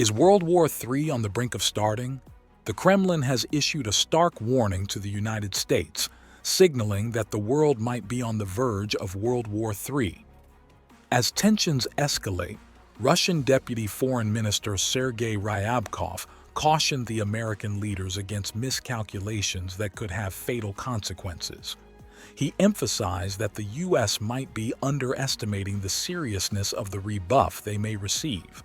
Is World War III on the brink of starting? The Kremlin has issued a stark warning to the United States, signaling that the world might be on the verge of World War III. As tensions escalate, Russian Deputy Foreign Minister Sergei Ryabkov cautioned the American leaders against miscalculations that could have fatal consequences. He emphasized that the U.S. might be underestimating the seriousness of the rebuff they may receive.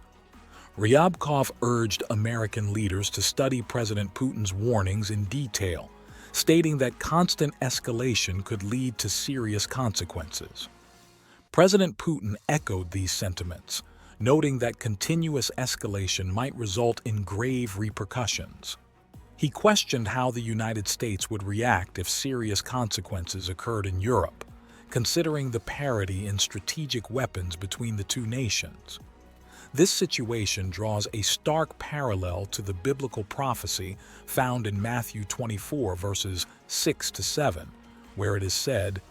Ryabkov urged American leaders to study President Putin's warnings in detail, stating that constant escalation could lead to serious consequences. President Putin echoed these sentiments, noting that continuous escalation might result in grave repercussions. He questioned how the United States would react if serious consequences occurred in Europe, considering the parity in strategic weapons between the two nations. This situation draws a stark parallel to the biblical prophecy found in Matthew 24, verses 6-7, where it is said,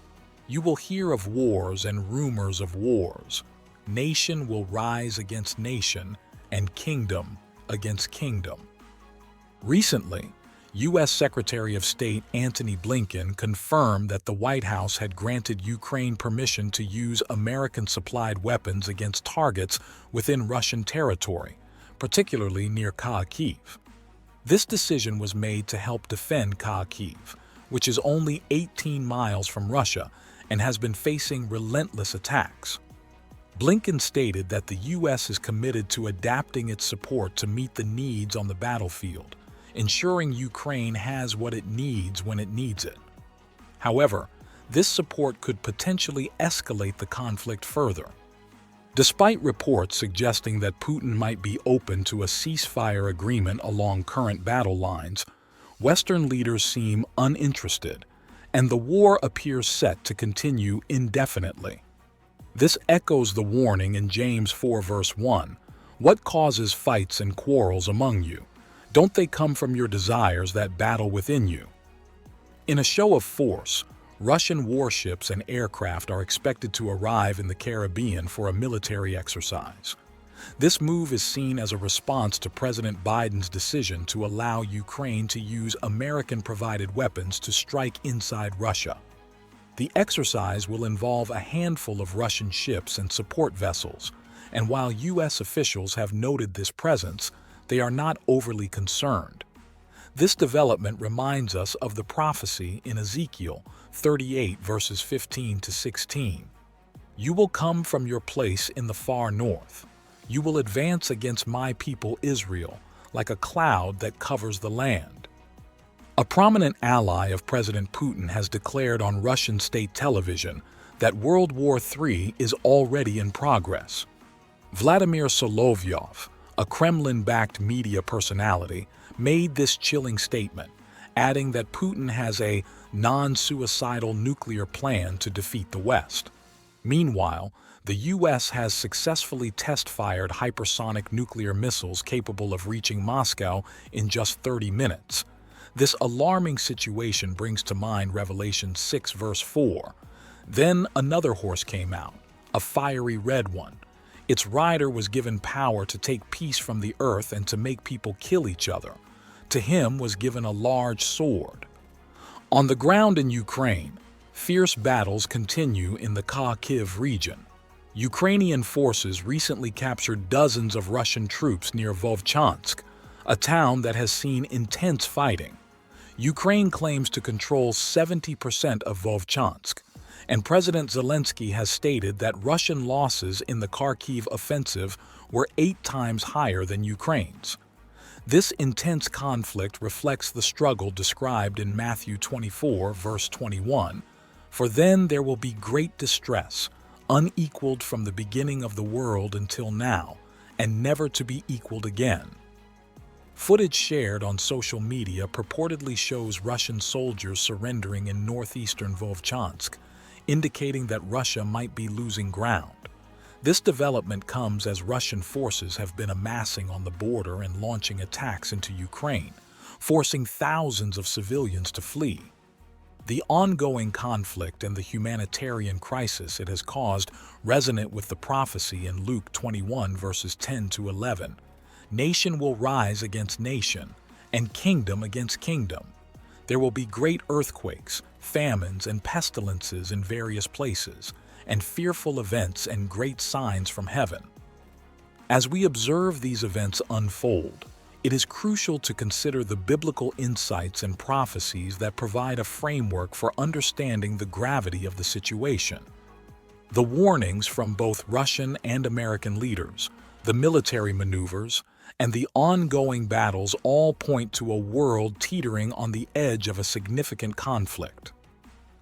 "You will hear of wars and rumors of wars. Nation will rise against nation, and kingdom against kingdom." Recently, U.S. Secretary of State Antony Blinken confirmed that the White House had granted Ukraine permission to use American-supplied weapons against targets within Russian territory, particularly near Kharkiv. This decision was made to help defend Kharkiv, which is only 18 miles from Russia and has been facing relentless attacks. Blinken stated that the U.S. is committed to adapting its support to meet the needs on the battlefield, ensuring Ukraine has what it needs when it needs it. However, this support could potentially escalate the conflict further. Despite reports suggesting that Putin might be open to a ceasefire agreement along current battle lines, Western leaders seem uninterested, and the war appears set to continue indefinitely. This echoes the warning in James 4 verse 1, "What causes fights and quarrels among you? Don't they come from your desires that battle within you?" In a show of force, Russian warships and aircraft are expected to arrive in the Caribbean for a military exercise. This move is seen as a response to President Biden's decision to allow Ukraine to use American-provided weapons to strike inside Russia. The exercise will involve a handful of Russian ships and support vessels, and while U.S. officials have noted this presence, they are not overly concerned. This development reminds us of the prophecy in Ezekiel 38 verses 15-16. "You will come from your place in the far north. You will advance against my people Israel like a cloud that covers the land." A prominent ally of President Putin has declared on Russian state television that World War III is already in progress. Vladimir Solovyov, a Kremlin-backed media personality, made this chilling statement, adding that Putin has a non-suicidal nuclear plan to defeat the West. Meanwhile, the U.S. has successfully test-fired hypersonic nuclear missiles capable of reaching Moscow in just 30 minutes. This alarming situation brings to mind Revelation 6 verse 4. "Then another horse came out, a fiery red one. Its rider was given power to take peace from the earth and to make people kill each other. To him was given a large sword." On the ground in Ukraine, fierce battles continue in the Kharkiv region. Ukrainian forces recently captured dozens of Russian troops near Vovchansk, a town that has seen intense fighting. Ukraine claims to control 70% of Vovchansk, and President Zelensky has stated that Russian losses in the Kharkiv offensive were 8 times higher than Ukraine's. This intense conflict reflects the struggle described in Matthew 24, verse 21, "For then there will be great distress, unequaled from the beginning of the world until now, and never to be equaled again." Footage shared on social media purportedly shows Russian soldiers surrendering in northeastern Vovchansk, indicating that Russia might be losing ground. This development comes as Russian forces have been amassing on the border and launching attacks into Ukraine, forcing thousands of civilians to flee. The ongoing conflict and the humanitarian crisis it has caused resonate with the prophecy in Luke 21 verses 10-11. Nation will rise against nation, and kingdom against kingdom. There will be great earthquakes, famines, and pestilences in various places, and fearful events and great signs from heaven. As we observe these events unfold, it is crucial to consider the biblical insights and prophecies that provide a framework for understanding the gravity of the situation. The warnings from both Russian and American leaders, the military maneuvers, and the ongoing battles all point to a world teetering on the edge of a significant conflict.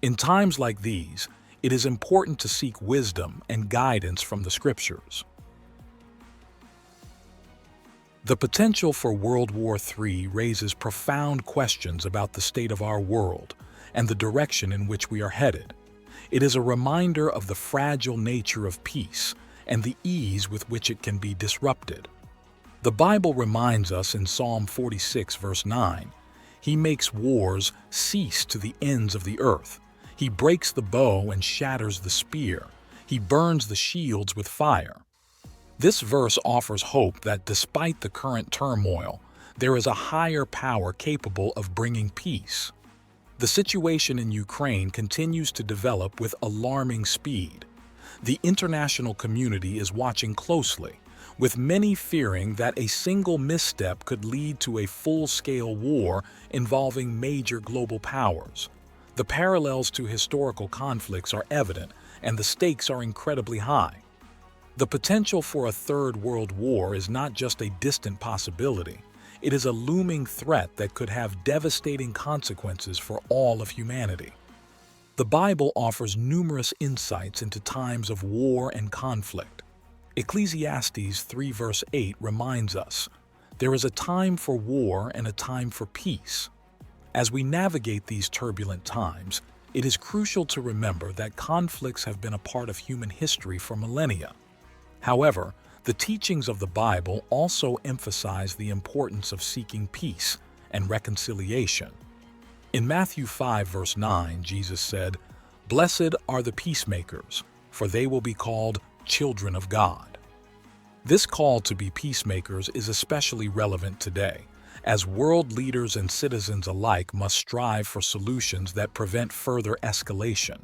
In times like these, it is important to seek wisdom and guidance from the Scriptures. The potential for World War III raises profound questions about the state of our world and the direction in which we are headed. It is a reminder of the fragile nature of peace and the ease with which it can be disrupted. The Bible reminds us in Psalm 46, verse 9, "He makes wars cease to the ends of the earth. He breaks the bow and shatters the spear. He burns the shields with fire." This verse offers hope that despite the current turmoil, there is a higher power capable of bringing peace. The situation in Ukraine continues to develop with alarming speed. The international community is watching closely, with many fearing that a single misstep could lead to a full-scale war involving major global powers. The parallels to historical conflicts are evident, and the stakes are incredibly high. The potential for a third world war is not just a distant possibility. It is a looming threat that could have devastating consequences for all of humanity. The Bible offers numerous insights into times of war and conflict. Ecclesiastes 3 verse 8 reminds us, "There is a time for war and a time for peace." As we navigate these turbulent times, it is crucial to remember that conflicts have been a part of human history for millennia. However, the teachings of the Bible also emphasize the importance of seeking peace and reconciliation. In Matthew 5 verse 9, Jesus said, "Blessed are the peacemakers, for they will be called children of God." This call to be peacemakers is especially relevant today, as world leaders and citizens alike must strive for solutions that prevent further escalation.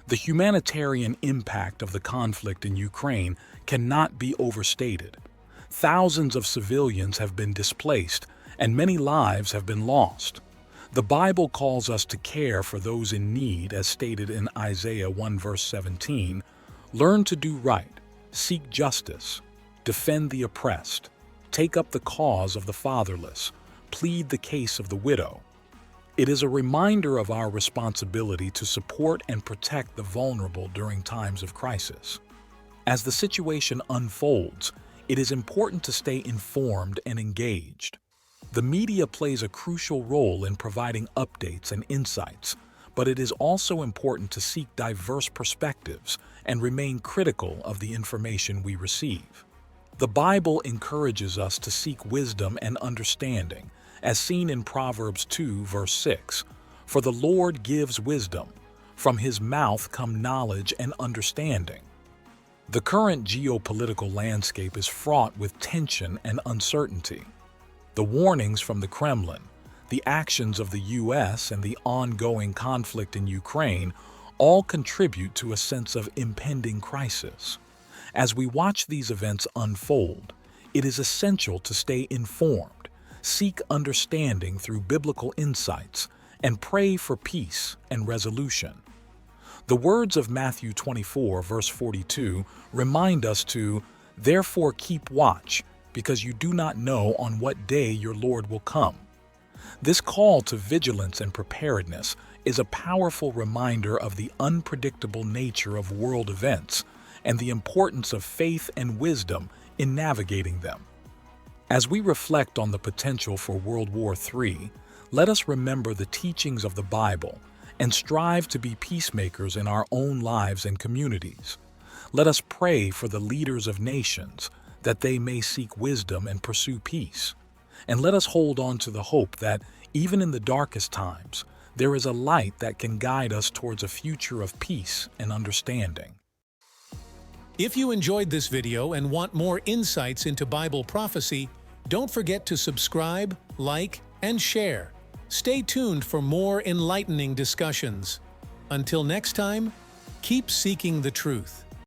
The humanitarian impact of the conflict in Ukraine cannot be overstated. Thousands of civilians have been displaced, and many lives have been lost. The Bible calls us to care for those in need, as stated in Isaiah 1 verse 17, "Learn to do right, seek justice, defend the oppressed, take up the cause of the fatherless, plead the case of the widow." It is a reminder of our responsibility to support and protect the vulnerable during times of crisis. As the situation unfolds, it is important to stay informed and engaged. The media plays a crucial role in providing updates and insights, but it is also important to seek diverse perspectives and remain critical of the information we receive. The Bible encourages us to seek wisdom and understanding, as seen in Proverbs 2 verse 6, "For the Lord gives wisdom, from his mouth come knowledge and understanding." The current geopolitical landscape is fraught with tension and uncertainty. The warnings from the Kremlin, the actions of the U.S., and the ongoing conflict in Ukraine all contribute to a sense of impending crisis. As we watch these events unfold, it is essential to stay informed, seek understanding through biblical insights, and pray for peace and resolution. The words of Matthew 24, verse 42, remind us to, "Therefore keep watch, because you do not know on what day your Lord will come." This call to vigilance and preparedness is a powerful reminder of the unpredictable nature of world events and the importance of faith and wisdom in navigating them. As we reflect on the potential for World War III, let us remember the teachings of the Bible and strive to be peacemakers in our own lives and communities. Let us pray for the leaders of nations, that they may seek wisdom and pursue peace. And let us hold on to the hope that, even in the darkest times, there is a light that can guide us towards a future of peace and understanding. If you enjoyed this video and want more insights into Bible prophecy, don't forget to subscribe, like, and share. Stay tuned for more enlightening discussions. Until next time, keep seeking the truth.